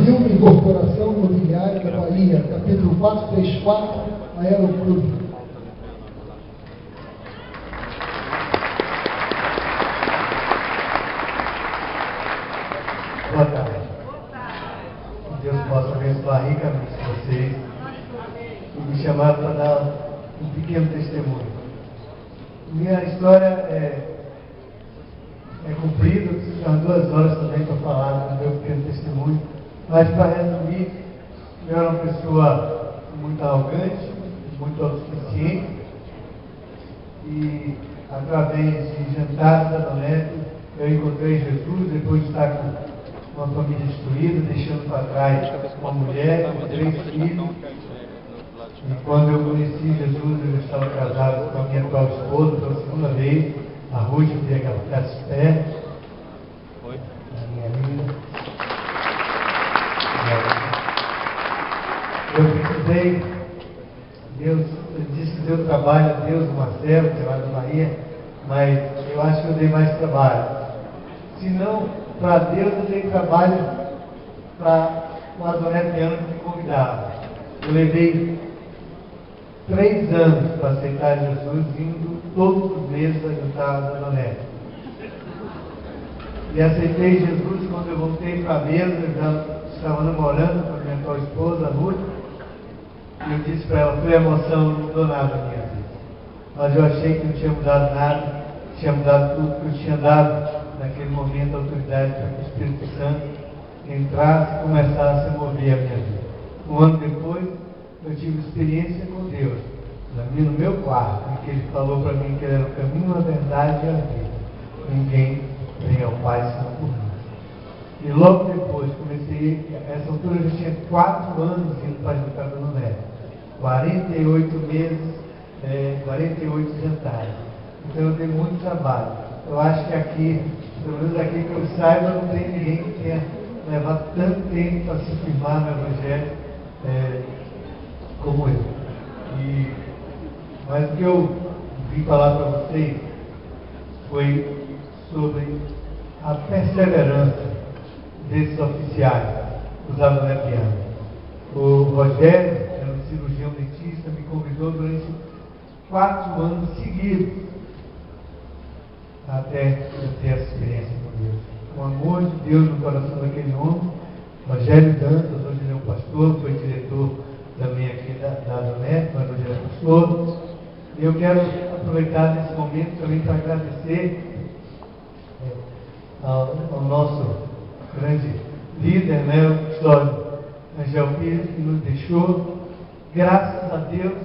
Brasil Incorporação Imobiliária da Bahia, capítulo 434, Aeroclube. Boa tarde. Que Deus possa abençoar ricamente vocês e me chamar para dar um pequeno testemunho. Minha história é comprida, preciso de umas 2 horas também para falar do meu pequeno testemunho, mas para resumir, eu era uma pessoa muito arrogante, muito autossuficiente, e através de jantares da Donete, eu encontrei Jesus, depois de estar com uma família destruída, deixando para trás uma mulher, com 3 filhos. E quando eu conheci Jesus, eu estava casado com a minha atual esposa pela segunda vez, a Ruth, eu queria que ela ficasse de pé. A minha linda. Eu precisei, Deus disse que deu trabalho a Deus, o Marcelo, que é lá da Bahia, mas eu acho que eu dei mais trabalho. Se não, para Deus eu dei trabalho para o Adonetiano que me convidava. Eu levei 3 anos para aceitar Jesus, indo todos os meses ajudar a Donete. E aceitei Jesus quando eu voltei para a mesa, eu já estava namorando com a minha atual esposa, a Ruth, e eu disse para ela, foi emoção, não mudou nada na minha vida. Mas eu achei que não tinha mudado nada, tinha mudado tudo que eu tinha dado naquele momento a autoridade para que o Espírito Santo entrasse e começasse a mover a minha vida. Um ano depois, eu tive experiência com Deus, no meu quarto, em que Ele falou para mim que Ele era o caminho, a verdade e a vida. Ninguém vem ao Pai senão por mim. E logo depois, comecei, a essa altura eu já tinha 4 anos indo para ajudar a Dona Neto. 48 meses, 48 jantares. Então eu dei muito trabalho. Eu acho que aqui, pelo menos aqui que eu saiba, não tem ninguém que tenha levado tanto tempo para se firmar no Evangelho como eu. Mas o que eu vim falar para vocês foi sobre a perseverança desses oficiais, os adonetianos. O Rogério, que era um cirurgião dentista, me convidou durante 4 anos seguidos até eu ter essa experiência com Deus. O amor de Deus no coração daquele homem, Rogério Dantas, hoje ele é um pastor, foi diretor também aqui da Donete, mas hoje é pastor. E eu quero aproveitar nesse momento também para agradecer ao nosso grande líder, o custódio Angel Pires, que nos deixou. Graças a Deus,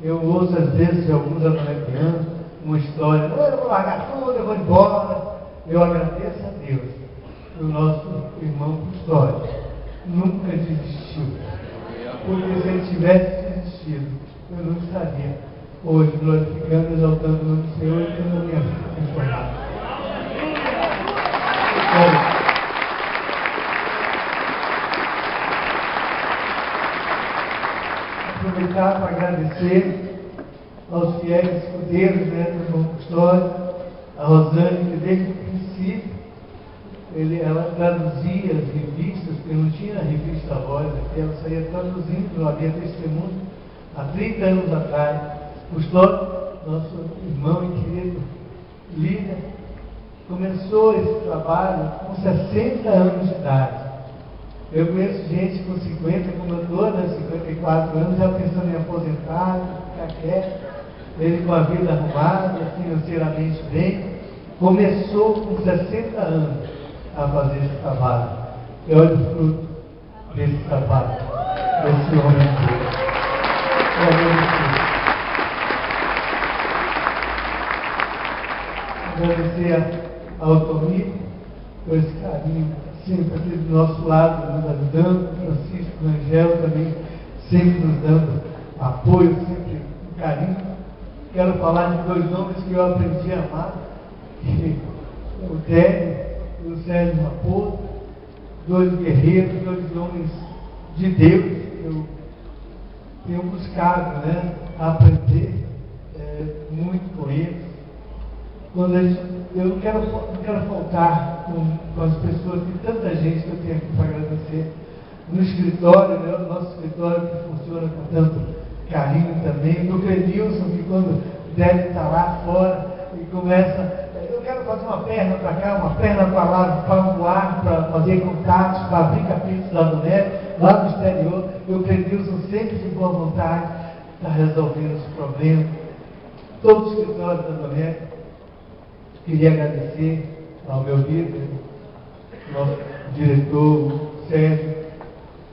eu ouço às vezes de alguns adonetianos uma história, eu vou largar tudo, eu vou embora. Eu agradeço a Deus que o nosso irmão custódio nunca desistiu. Porque se ele tivesse desistido, eu não estaria hoje glorificando, exaltando o nome do Senhor e tendo a minha vida transformada. Aproveitar para agradecer aos fiéis escudeiros do irmão Custódio, a Rosane, que desde o princípio ela traduzia as revistas, porque não tinha revista Voz aqui, ela saía traduzindo, não havia testemunho, há 30 anos atrás. Custódio, nosso irmão e querido líder, começou esse trabalho com 60 anos de idade. Eu conheço gente com 50, como eu estou, 54 anos, já pensando em aposentar, ficar quieto. Ele com a vida arrumada, financeiramente bem, começou com 60 anos a fazer esse trabalho. E olha o fruto desse trabalho, desse homem de Deus. Agradecer ao Toninho por esse carinho, sempre aqui do nosso lado, nos ajudando, Francisco, o Angel também, sempre nos dando apoio, sempre um carinho. Quero falar de 2 nomes que eu aprendi a amar, o Délio e o Sérgio Raposo, 2 guerreiros, 2 homens de Deus. Eu tenho buscado aprender muito com eles. Eu não quero faltar com as pessoas, tem tanta gente que eu tenho aqui para agradecer, no escritório, né, o nosso escritório que funciona com tanto carinho também, do Clenilson, que quando deve estar lá fora e começa, eu quero fazer uma perna para cá, uma perna para lá, para voar, para fazer contatos, para abrir capítulos lá no net, lá no exterior, e o Clenilson sempre de boa vontade, está resolvendo esse problema. Todo o escritório da Donete, queria agradecer ao meu líder, nosso diretor Sérgio,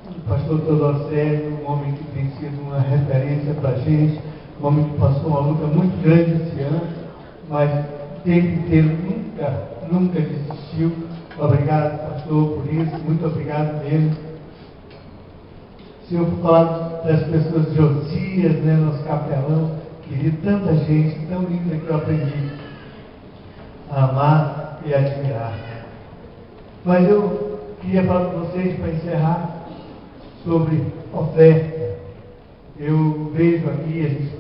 o pastor Teodoro Sérgio, um homem que tem sido uma referência para a gente, um homem que passou uma luta muito grande esse ano, mas o tempo inteiro nunca desistiu. Obrigado, pastor, por isso, muito obrigado mesmo. Se eu for falar das pessoas de Josias, né, nosso capelão, querido, tanta gente tão linda que eu aprendi a amar e admirar. Mas eu queria falar com vocês, para encerrar, sobre oferta. Eu vejo aqui a gente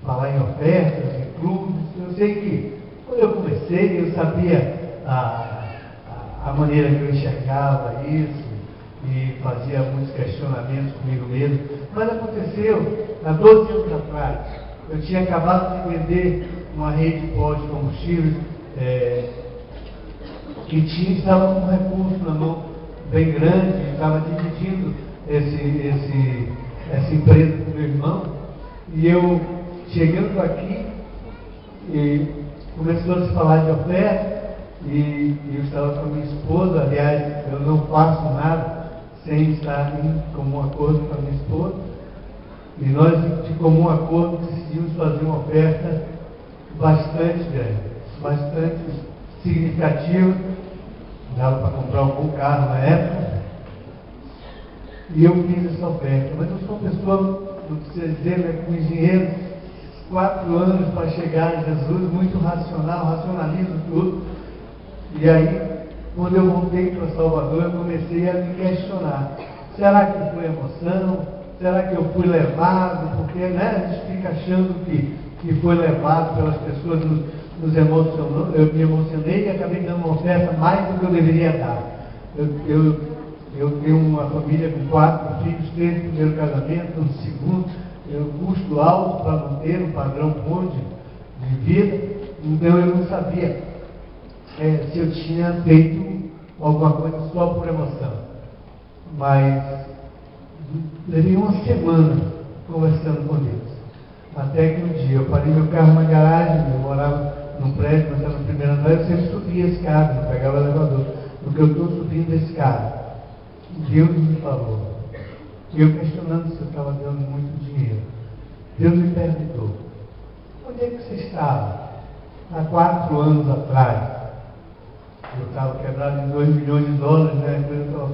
falar em ofertas, em clubes. Eu sei que quando eu comecei, eu sabia a maneira que eu enxergava isso e fazia muitos questionamentos comigo mesmo. Mas aconteceu há 12 anos atrás. Eu tinha acabado de vender uma rede de postos de combustíveis que estava com um recurso na mão bem grande, estava dividindo essa empresa com meu irmão, e eu chegando aqui e começou a se falar de oferta, e eu estava com a minha esposa. Aliás, eu não faço nada sem estar em comum acordo com a minha esposa, e nós de comum acordo decidimos fazer uma oferta bastante grande, bastante significativa. Dava para comprar um bom carro na época, e eu fiz essa oferta. Mas eu sou uma pessoa, não precisa dizer, né, com engenheiro, 4 anos para chegar a Jesus, muito racional, racionalizo tudo. E aí, quando eu voltei para Salvador, eu comecei a me questionar: será que foi emoção? Será que eu fui levado? Porque, né, a gente fica achando que foi levado pelas pessoas, nos emocionou. Eu me emocionei e acabei dando uma oferta mais do que eu deveria dar. Eu tenho uma família com 4 filhos, 3 no primeiro casamento, no segundo. Eu custo alto para manter um padrão bom de vida. Então eu não sabia se eu tinha feito alguma coisa só por emoção. Mas levei uma semana conversando com Deus. Até que um dia eu parei meu carro na garagem, eu morava num prédio, mas estava no primeiro andar, eu sempre subia a escada, não pegava elevador. Porque eu estou subindo a escada. Deus me falou. E eu questionando se eu estava dando muito dinheiro. Deus me perguntou: onde é que você estava há 4 anos atrás? Eu estava quebrado em $2 milhões, né? Eu estava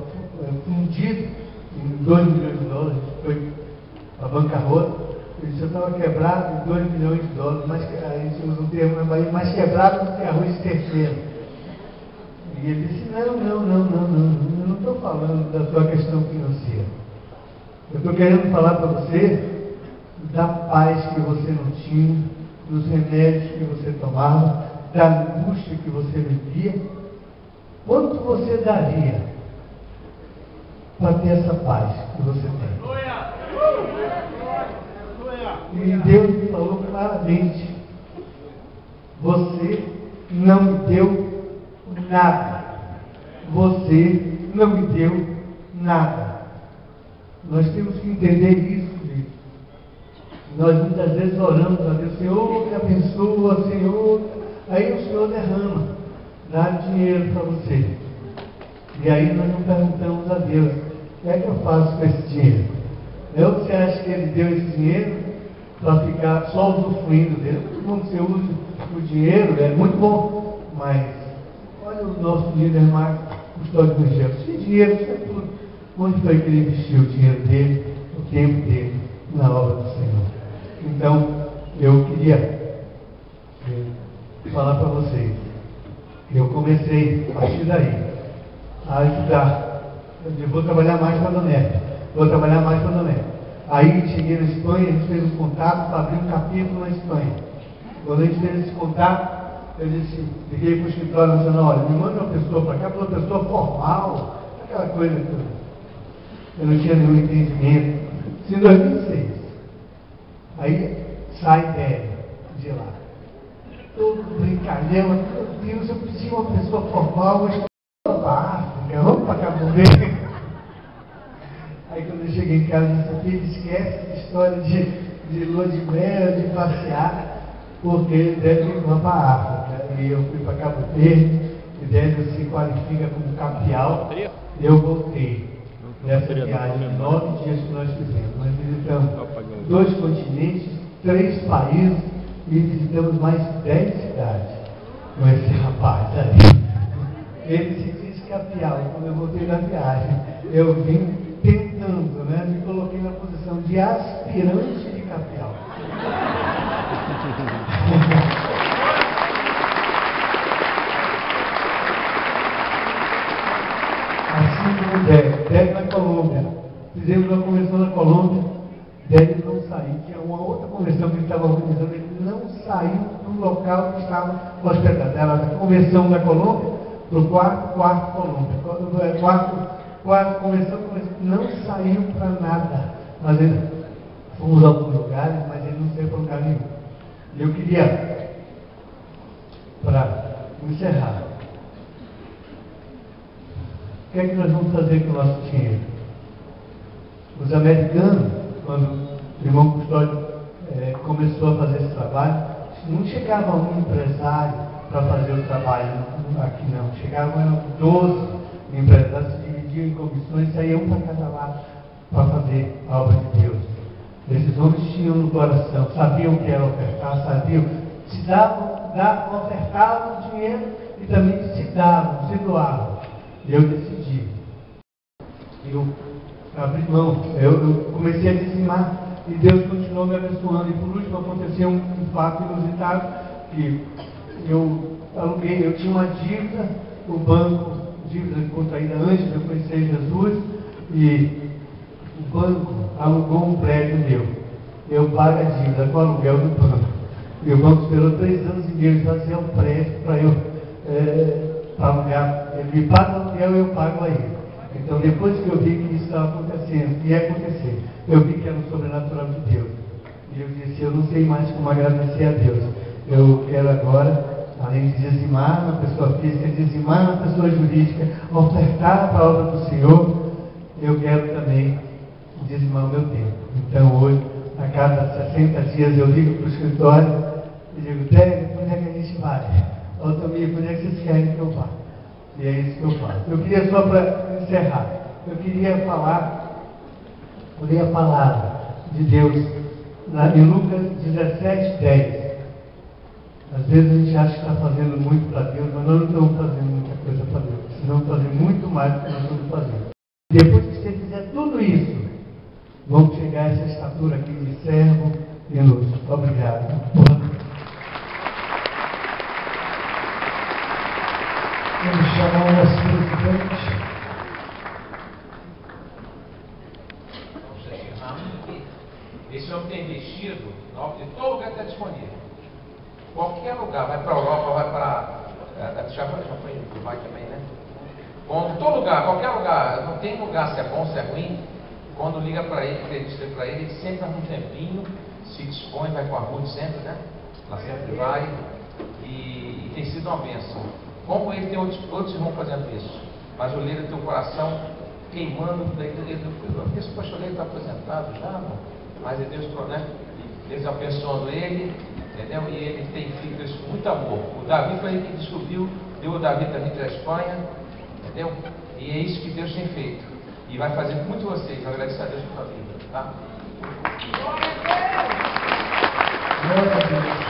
fundido em $2 milhões, foi a bancarrota. Eu disse: eu estava quebrado em $2 milhões, mas aí se usa um termo na Bahia, mais quebrado do que arroz terceiro. E ele disse: não, eu não estou falando da sua questão financeira. Eu estou querendo falar para você da paz que você não tinha, dos remédios que você tomava, da angústia que você vivia. Quanto você daria para ter essa paz que você tem? E Deus me falou claramente: você não me deu nada. Você não me deu nada. Nós temos que entender isso, gente. Nós muitas vezes oramos a Deus: Senhor, me abençoa, Senhor. Aí o Senhor derrama, dá dinheiro para você. E aí nós não perguntamos a Deus: o que é que eu faço com esse dinheiro? Ou você acha que Ele deu esse dinheiro para ficar só usufruindo dele? Como você usa o dinheiro, é muito bom, mas olha o nosso líder Marcos Custódio Gugel. Esse dinheiro, isso é tudo. Onde foi que ele investiu o dinheiro dele, o tempo dele, na obra do Senhor? Então, eu queria falar para vocês. Eu comecei, a partir daí, a ajudar. Eu vou trabalhar mais com a Donete. Aí cheguei na Espanha, a gente fez um contato para abrir um capítulo na Espanha. Quando a gente fez esse contato, eu disse, liguei para o escritório nacional: olha, me manda uma pessoa para cá, uma pessoa formal, aquela coisa toda. eu não tinha nenhum entendimento. Isso em 2006. Aí sai Débora de lá. Todo brincalhão, meu Deus, eu preciso de uma pessoa formal, mas vamos para a África, vamos para Cabo Verde. Aí quando eu cheguei em casa, eu disse, filho, esquece essa história de lua de mel, de passear, porque deve ir para a África. E eu fui para Cabo Verde, e deve se qualifica como capial, e eu voltei nessa viagem, 9 dias que nós fizemos. Nós visitamos 2 continentes, 3 países, e visitamos mais 10 cidades com esse rapaz aí. Ele se diz capial. Quando eu voltei da viagem, eu vim tentando, né? Me coloquei na posição de aspirante de capial. Assim como Débora na Colômbia. Fizemos uma convenção na Colômbia, Débora não saiu. Tinha uma outra convenção que ele estava organizando, ele não saiu do local que estava hospedado. Era a convenção da Colômbia, para o quarto Colômbia. Quarto convenção, não saiu para nada. Nós fomos a alguns lugares, mas ele não saiu para lugar nenhum. E eu queria, para encerrar, o que é que nós vamos fazer com o nosso dinheiro? Os americanos, quando o irmão Custódio começou a fazer esse trabalho, não chegava um empresário para fazer o trabalho aqui não. Chegavam 12 empresários, se dividiam em comissões, saíam para cada lado para fazer a obra de Deus. Esses homens tinham no coração, sabiam o que era ofertar, sabiam, se davam, ofertavam o dinheiro e também se davam, se doavam. E eu decidi. Eu abri mão, eu comecei a dizimar e Deus continuou me abençoando. E por último aconteceu um fato inusitado, que eu aluguei, eu tinha uma dívida no banco, dívida contraída antes de eu conhecer Jesus, e o banco alugou um prédio meu. Eu pago a dívida com o aluguel do banco. E o banco esperou 3 anos e meio para fazer o prédio para eu alugar. Ele me paga o aluguel e eu pago a ele. Então, depois que eu vi que isso estava acontecendo, ia acontecer, eu vi que era o sobrenatural de Deus. E eu disse, eu não sei mais como agradecer a Deus. Eu quero agora, além de dizimar na pessoa física, dizimar na pessoa jurídica, ofertar para a obra do Senhor, eu quero também dizimar o meu tempo. Então, hoje, a cada 60 dias, eu ligo para o escritório e digo, Débora, quando é que a gente vai? Altamir, quando é que vocês querem que eu vá? E é isso que eu faço. Eu queria só para encerrar, eu queria falar, ler a palavra de Deus em Lucas 17:10. Às vezes a gente acha que está fazendo muito para Deus, mas nós não estamos fazendo muita coisa para Deus. Precisamos fazer muito mais do que nós estamos fazendo. Depois que você fizer tudo isso, vamos chegar a essa estatura aqui de servo e luz. Obrigado. Vamos chamar o nosso presidente. Esse homem tem investido, em todo lugar está disponível. Qualquer lugar, vai para a Europa, vai para. Já foi em Dubai também, né? Quando, todo lugar, qualquer lugar, não tem lugar se é bom, se é ruim. Quando liga para ele, acredita para ele sempre arruma um tempinho, se dispõe, vai com a Ruth sempre, né? Ela sempre vai e tem sido uma bênção. Como ele tem outros irmãos fazendo isso, mas o líder tem o coração queimando, porque esse pastor está aposentado já, não? Mas é Deus, né? Deus abençoando ele, entendeu? E ele tem feito isso com muito amor. O Davi foi ele que descobriu, deu o Davi também para a Espanha, entendeu? E é isso que Deus tem feito. E vai fazer com muito vocês. Agradeço a Deus por sua vida, tá? Glória a Deus.